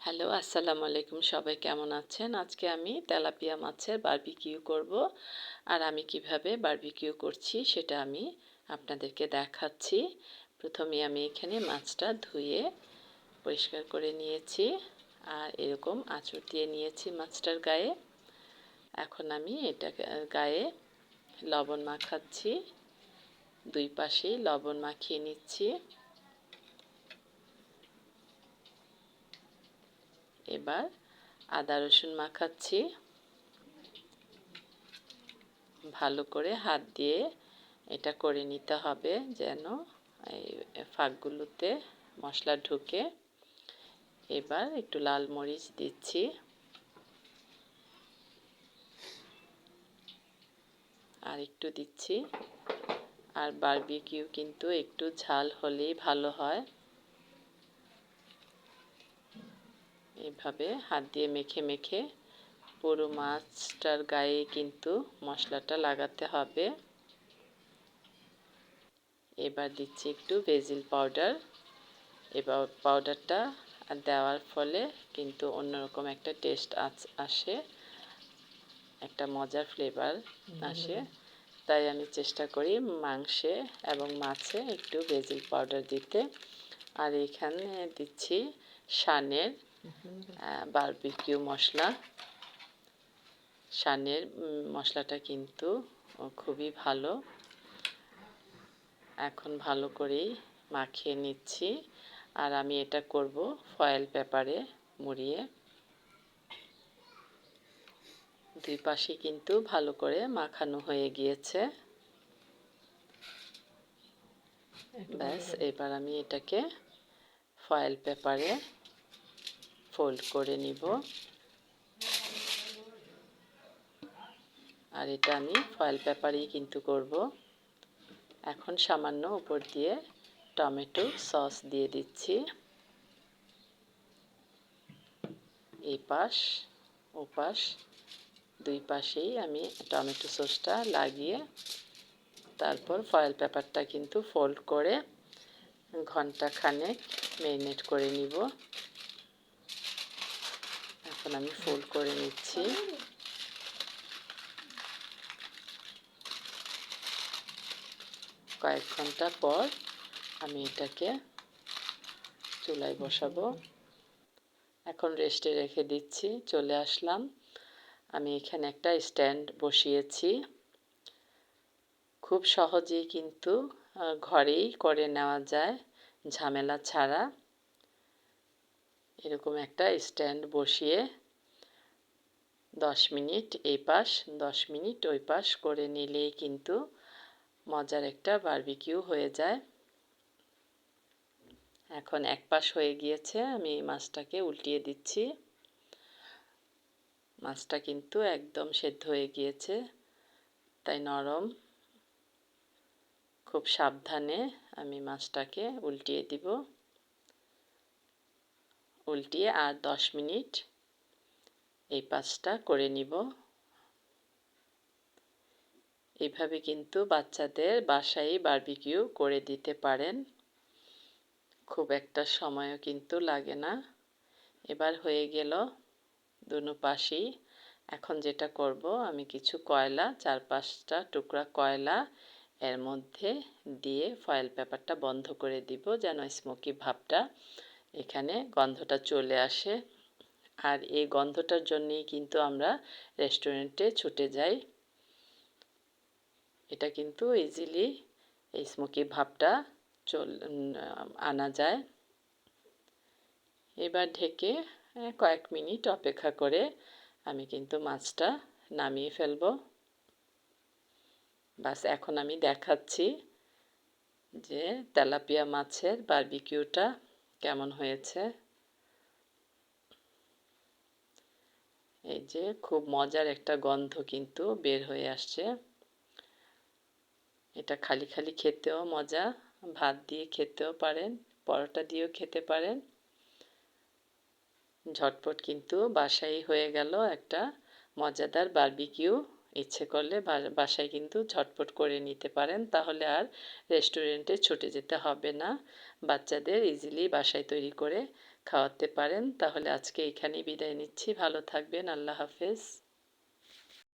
Hello, আসসালামু আলাইকুম। সবাই কেমন আছেন? আজকে আমি তেলাপিয়া মাছের বারবিকিউ করব। আর আমি কিভাবে বারবিকিউ করছি সেটা আমি আপনাদেরকে দেখাচ্ছি। প্রথমে আমি এখানে মাছটা ধুয়ে পরিষ্কার করে নিয়েছি আর এরকম আঁচড় দিয়ে নিয়েছি মাছটার গায়ে। এখন আমি এটা গায়ে লবণ মাখাচ্ছি, দুই পাশেই লবণ মাখিয়ে নিচ্ছি। এবার আদা রসুন মাখাচ্ছি, ভালো করে হাত দিয়ে এটা করে নিতে হবে যেন এই ফাঁকগুলোতে মশলা ঢুকে। এবার একটু লাল মরিচ দিচ্ছি, আর একটু দিচ্ছি। আর বারবিকিউ কিন্তু একটু ঝাল হলেই ভালো হয়। এইভাবে হাত দিয়ে মেখে মেখে পুরো মাছটার গায়ে কিন্তু মশলাটা লাগাতে হবে। এবার দিচ্ছি একটু বেজিল পাউডার। এবার পাউডারটা দেওয়ার ফলে কিন্তু অন্যরকম একটা টেস্ট আসে, একটা মজার ফ্লেভার আসে। তাই আমি চেষ্টা করি মাংসে এবং মাছে একটু বেজিল পাউডার দিতে। আর এখানে দিচ্ছি শানের বারবিকিউ মশলা। শানের মশলাটা কিন্তু খুবই ভালো। এখন ভালো করেই মাখিয়ে নিচ্ছি। আর আমি এটা করব ফয়েল পেপারে মুড়িয়ে। দুই পাশে কিন্তু ভালো করে মাখানো হয়ে গিয়েছে। ব্যাস, এবার আমি এটাকে ফয়েল পেপারে ফোল্ড করে নিব। আর এটা আমি ফয়েল পেপারেই কিন্তু করব। এখন সামান্য উপর দিয়ে টমেটো সস দিয়ে দিচ্ছি। এই পাশ ওপাশ দুই পাশেই আমি টমেটো সসটা লাগিয়ে তারপর ফয়েল পেপারটা কিন্তু ফোল্ড করে ঘন্টাখানেক ম্যারিনেট করে নিব। এখন আমি ফোল্ড করে নিচ্ছি। কয়েক ঘন্টা পর আমি এটাকে চুলায় বসাবো। এখন রেস্টে রেখে দিচ্ছি। চলে আসলাম, আমি এখানে একটা স্ট্যান্ড বসিয়েছি। খুব সহজেই কিন্তু ঘরেই করে নেওয়া যায়, ঝামেলা ছাড়া। এরকম একটা স্ট্যান্ড বসিয়ে 10 মিনিট এই পাশ 10 মিনিট ওই পাশ করে নিলেই কিন্তু মজার একটা বারবিকিউ হয়ে যায়। এখন এক পাশ হয়ে গিয়েছে, আমি মাছটাকে উল্টিয়ে দিচ্ছি। মাছটা কিন্তু একদম সেদ্ধ হয়ে গিয়েছে, তাই নরম। খুব সাবধানে আমি মাছটাকে উল্টিয়ে দিব। উল্টিয়ে আর 10 মিনিট এই পাশটা করে নিব। এইভাবে কিন্তু বাচ্চাদের বাসায় বারবিকিউ করে দিতে পারেন, খুব একটা সময়ও কিন্তু লাগে না। এবার হয়ে গেল দুনো পাশেই। এখন যেটা করব, আমি কিছু কয়লা, 4-5টা টুকরা কয়লা এর মধ্যে দিয়ে ফয়েল পেপারটা বন্ধ করে দিব যেন স্মোকি ভাবটা এখানে গন্ধটা চলে আসে। আর এই গন্ধটার জন্যই কিন্তু আমরা রেস্টুরেন্টে ছুটে যাই। এটা কিন্তু ইজিলি এই স্মোকি ভাবটা আনা যায়। এবার ঢেকে কয়েক মিনিট অপেক্ষা করে আমি কিন্তু মাছটা নামিয়ে ফেলব। বাস, এখন আমি দেখাচ্ছি যে তেলাপিয়া মাছের বারবিকিউটা কেমন হয়েছে। এই যে খুব মজার একটা গন্ধ কিন্তু বের হয়ে আসছে। এটা খালি খালি খেতেও মজা, ভাত দিয়ে খেতেও পারেন, পরোটা দিয়েও খেতে পারেন। ঝটপট কিন্তু বাসায় হয়ে গেল একটা মজাদার বারবিকিউ। ইচ্ছে করলে বাসায় কিন্তু ঝটপট করে নিতে পারেন, তাহলে আর রেস্টুরেন্টে ছুটে যেতে হবে না। বাচ্চাদের ইজিলি বাসায় তৈরি করে খাওয়াতে পারেন। তাহলে আজকে এখানেই বিদায় নিচ্ছি। ভালো থাকবেন। আল্লাহ হাফেজ।